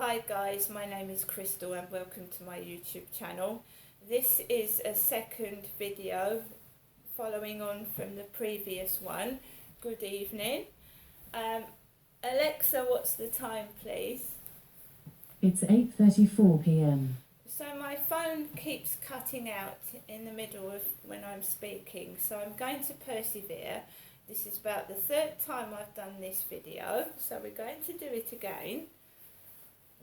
Hi guys, my name is Crystal and welcome to my YouTube channel. This is a second video following on from the previous one. Good evening. Alexa, what's the time please? It's 8:34 p.m. So my phone keeps cutting out in the middle of when I'm speaking, so I'm going to persevere. This is about the third time I've done this video, so we're going to do it again.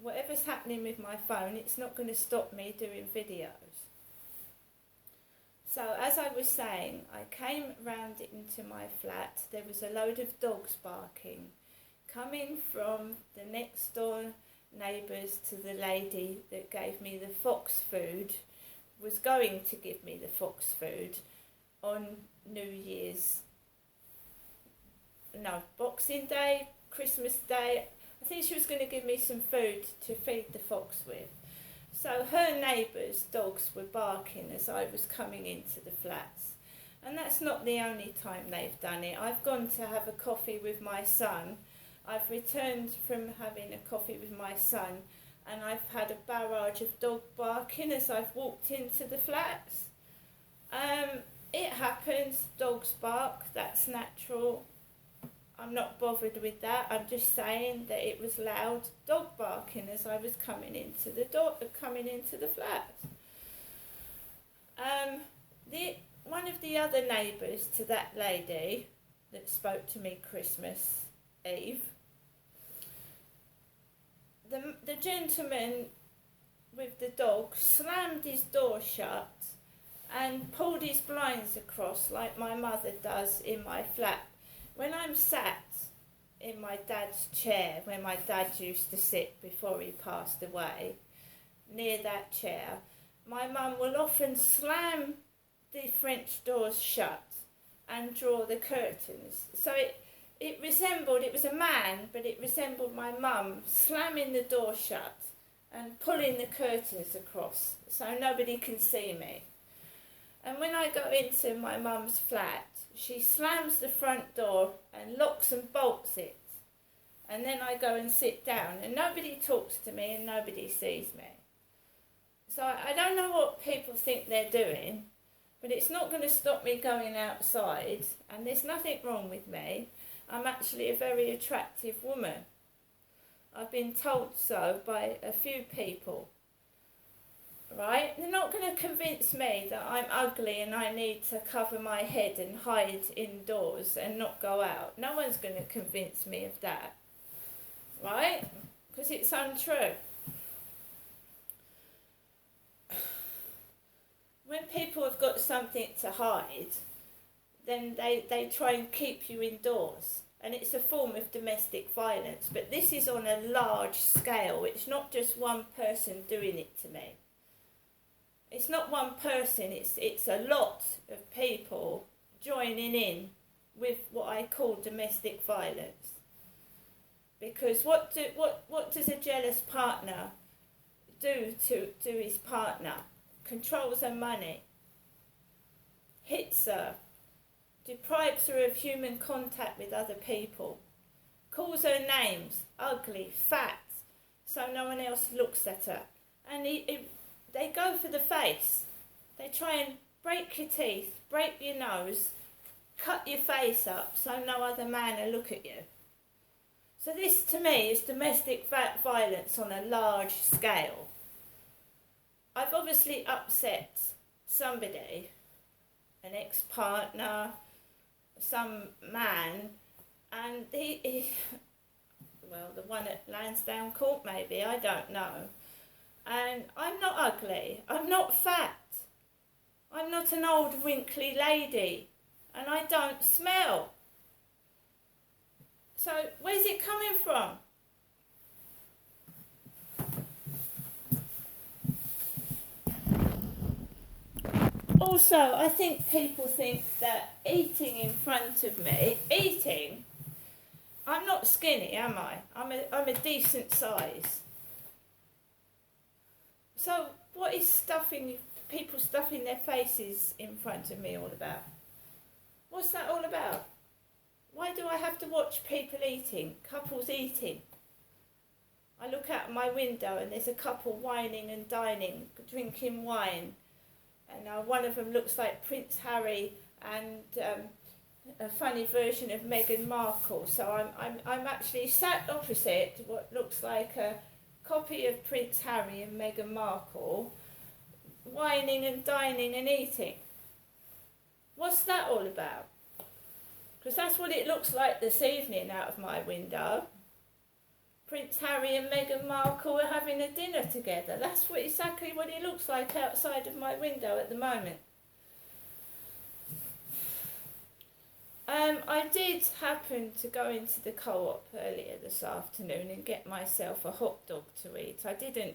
Whatever's happening with my phone, it's not going to stop me doing videos. So as I was saying, I came round into my flat. There was a load of dogs barking, coming from the next door neighbours to the lady that gave me the fox food, was going to give me the fox food on Boxing Day, Christmas Day. I think she was going to give me some food to feed the fox with. So her neighbours' dogs were barking as I was coming into the flats. And that's not the only time they've done it. I've gone to have a coffee with my son. I've returned from having a coffee with my son and I've had a barrage of dog barking as I've walked into the flats. It happens, dogs bark, that's natural. I'm not bothered with that. I'm just saying that it was loud dog barking as I was coming into the flat. One of the other neighbours to that lady that spoke to me Christmas Eve, the gentleman with the dog slammed his door shut and pulled his blinds across like my mother does in my flat. When I'm sat in my dad's chair, where my dad used to sit before he passed away, near that chair, my mum will often slam the French doors shut and draw the curtains. So it was a man, but it resembled my mum slamming the door shut and pulling the curtains across so nobody can see me. And when I go into my mum's flat, she slams the front door and locks and bolts it. And then I go and sit down and nobody talks to me and nobody sees me. So I don't know what people think they're doing, but it's not going to stop me going outside, and there's nothing wrong with me. I'm actually a very attractive woman. I've been told so by a few people. Right? They're not going to convince me that I'm ugly and I need to cover my head and hide indoors and not go out. No one's going to convince me of that. Right? Because it's untrue. When people have got something to hide, then they try and keep you indoors. And it's a form of domestic violence. But this is on a large scale. It's not just one person doing it to me. It's not one person, it's a lot of people joining in with what I call domestic violence. Because what does a jealous partner do to his partner? Controls her money, hits her, deprives her of human contact with other people, calls her names, ugly, fat, so no one else looks at her. And they go for the face. They try and break your teeth, break your nose, cut your face up so no other man will look at you. So this to me is domestic violence on a large scale. I've obviously upset somebody, an ex-partner, some man, and the one at Lansdowne Court maybe, I don't know. And I'm not ugly, I'm not fat, I'm not an old wrinkly lady, and I don't smell. So where's it coming from? Also, I think people think that eating in front of me, I'm not skinny, am I? I'm a decent size. So what is people stuffing their faces in front of me all about? What's that all about? Why do I have to watch people eating, couples eating? I I look out my window and there's a couple whining and dining, drinking wine. And one of them looks like Prince Harry and a funny version of Meghan Markle. So I'm actually sat opposite what looks like a copy of Prince Harry and Meghan Markle, whining and dining and eating. What's that all about? Because that's what it looks like this evening out of my window. Prince Harry and Meghan Markle are having a dinner together. That's exactly what it looks like outside of my window at the moment. I did happen to go into the Co-op earlier this afternoon and get myself a hot dog to eat. I didn't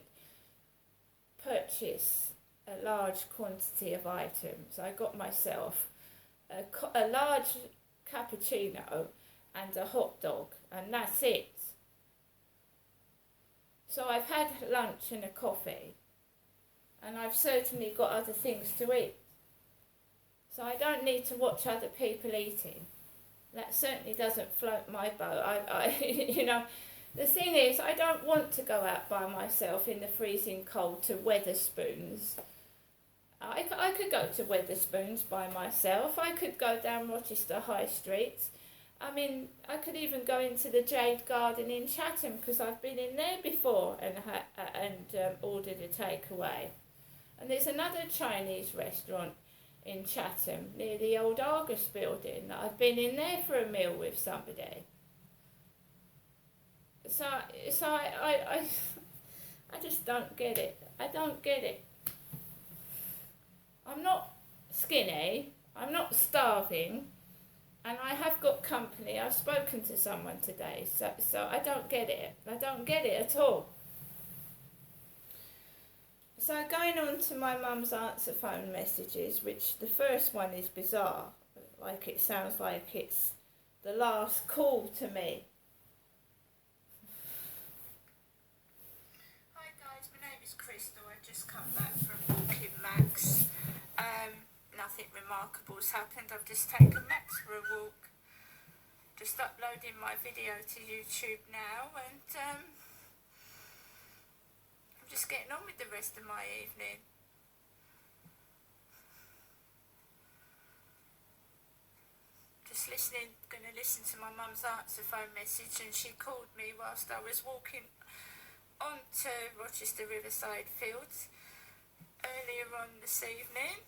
purchase a large quantity of items. I got myself a large cappuccino and a hot dog, and that's it. So I've had lunch and a coffee, and I've certainly got other things to eat. So I don't need to watch other people eating. That certainly doesn't float my boat. You know, the thing is, I don't want to go out by myself in the freezing cold to Wetherspoons. I could go to Wetherspoons by myself. I could go down Rochester High Street. I mean, I could even go into the Jade Garden in Chatham because I've been in there before and ordered a takeaway. And there's another Chinese restaurant in Chatham near the old Argus building that I've been in there for a meal with somebody. So I just don't get it. I don't get it. I'm not skinny, I'm not starving, and I have got company. I've spoken to someone today, so I don't get it. I don't get it at all. So going on to my mum's answer phone messages, which the first one is bizarre, like it sounds like it's the last call to me. Hi guys, my name is Crystal. I've just come back from walking Max. Nothing remarkable has happened. I've just taken Max for a walk. Just uploading my video to YouTube now, and I'm just getting on with the rest of my evening. Just going to listen to my mum's answer phone message, and she called me whilst I was walking onto Rochester Riverside Fields earlier on this evening.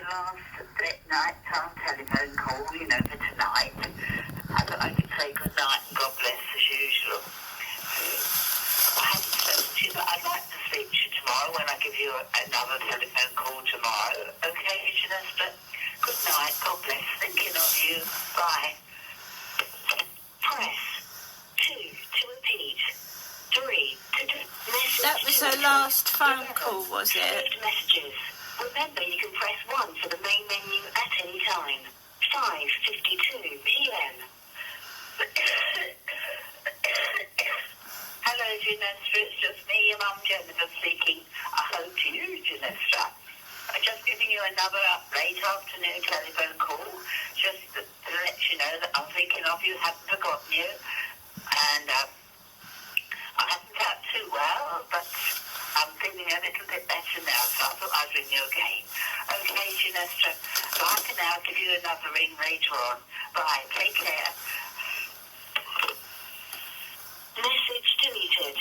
Last night-time telephone call, for tonight. I thought I could say good night and God bless as usual. I haven't spoken to you, but I'd like to speak to you tomorrow when I give you another telephone call tomorrow. Okay, Janessa? Good night, God bless, thinking of you. Bye. Press 2 to repeat. 3 to message. That was her last phone call, was it? Saved messages. Remember, you can press 1 for the main menu at any time. 5:52 p.m. Hello, Janessa. It's just me, your mum, Jennifer, speaking. I hope you, Janessa. I'm just giving you another late afternoon telephone call, just to let you know that I'm thinking of you, haven't forgotten you. And I haven't felt too well, but I'm feeling a little bit better now, so I thought I'd ring you again. Okay, Janessa, so I can now give you another ring later on. Bye, take care. Message deleted.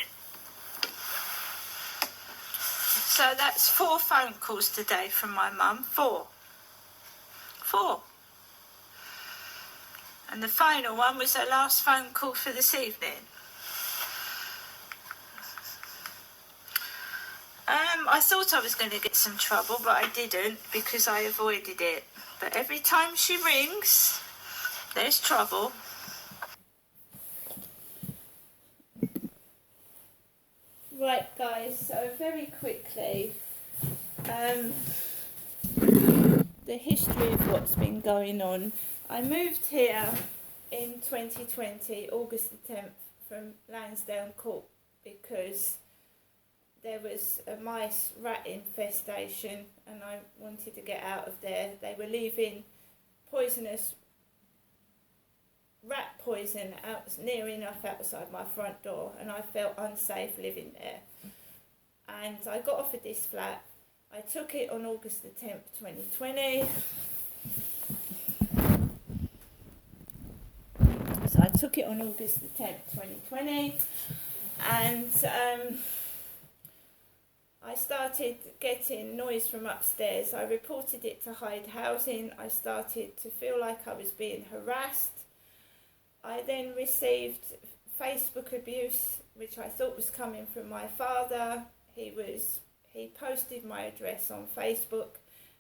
So that's 4 phone calls today from my mum. 4. And the final one was her last phone call for this evening. I thought I was going to get some trouble, but I didn't because I avoided it. But every time she rings, there's trouble. Right, guys, so very quickly, the history of what's been going on. I moved here in 2020, August the 10th, from Lansdowne Court because there was a mice rat infestation and I wanted to get out of there. They were leaving poisonous rat poison out near enough outside my front door, and I felt unsafe living there. And I got offered this flat. I took it on August the 10th, 2020. So I took it on August the 10th, 2020, and I started getting noise from upstairs. I reported it to Hyde Housing. I started to feel like I was being harassed. I then received Facebook abuse, which I thought was coming from my father. He posted my address on Facebook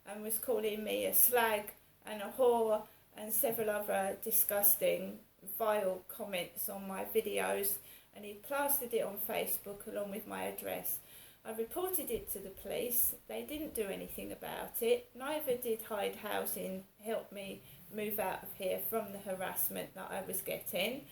and was calling me a slag and a whore and several other disgusting, vile comments on my videos, and he plastered it on Facebook along with my address. I reported it to the police. They didn't do anything about it. Neither did Hyde Housing help me move out of here from the harassment that I was getting.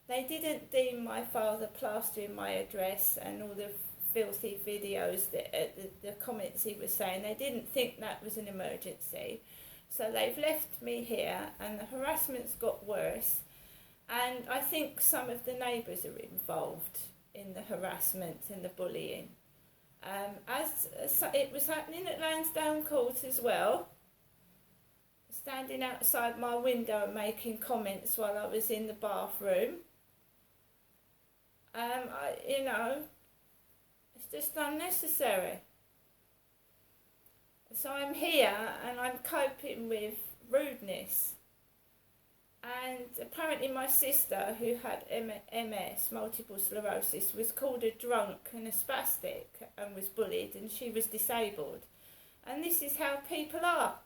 They didn't deem my father plastering my address and all the filthy videos, the comments he was saying, they didn't think that was an emergency. So they've left me here and the harassment's got worse. And I think some of the neighbours are involved in the harassment and the bullying. As it was happening at Lansdowne Court as well, standing outside my window and making comments while I was in the bathroom. It's just unnecessary. So I'm here and I'm coping with rudeness. And apparently my sister, who had MS, multiple sclerosis, was called a drunk and a spastic and was bullied, and she was disabled. And this is how people are.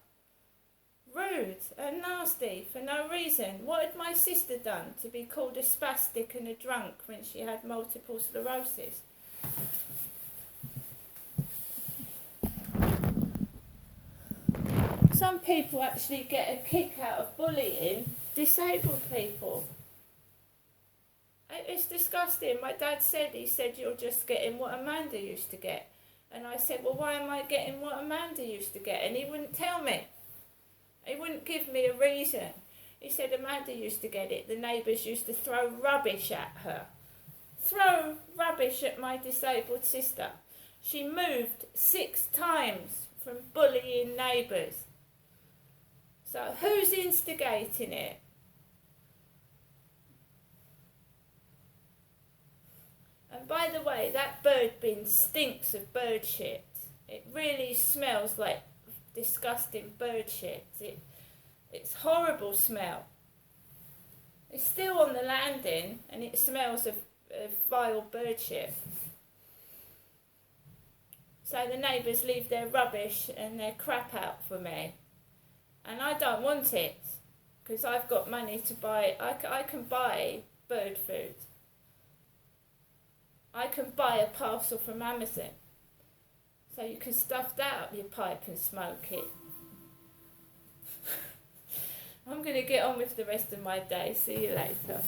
Rude and nasty for no reason. What had my sister done to be called a spastic and a drunk when she had multiple sclerosis? Some people actually get a kick out of bullying disabled people. It's disgusting. My dad said, you're just getting what Amanda used to get. And I said, well, why am I getting what Amanda used to get? And he wouldn't tell me. He wouldn't give me a reason. He said Amanda used to get it. The neighbours used to throw rubbish at her. Throw rubbish at my disabled sister. She moved 6 times from bullying neighbours. So who's instigating it? And by the way, that bird bin stinks of bird shit. It really smells like disgusting bird shit. It's horrible smell. It's still on the landing and it smells of vile bird shit. So the neighbours leave their rubbish and their crap out for me. And I don't want it because I've got money to buy. I can buy bird food. I can buy a parcel from Amazon. So you can stuff that up your pipe and smoke it. I'm going to get on with the rest of my day. See you later.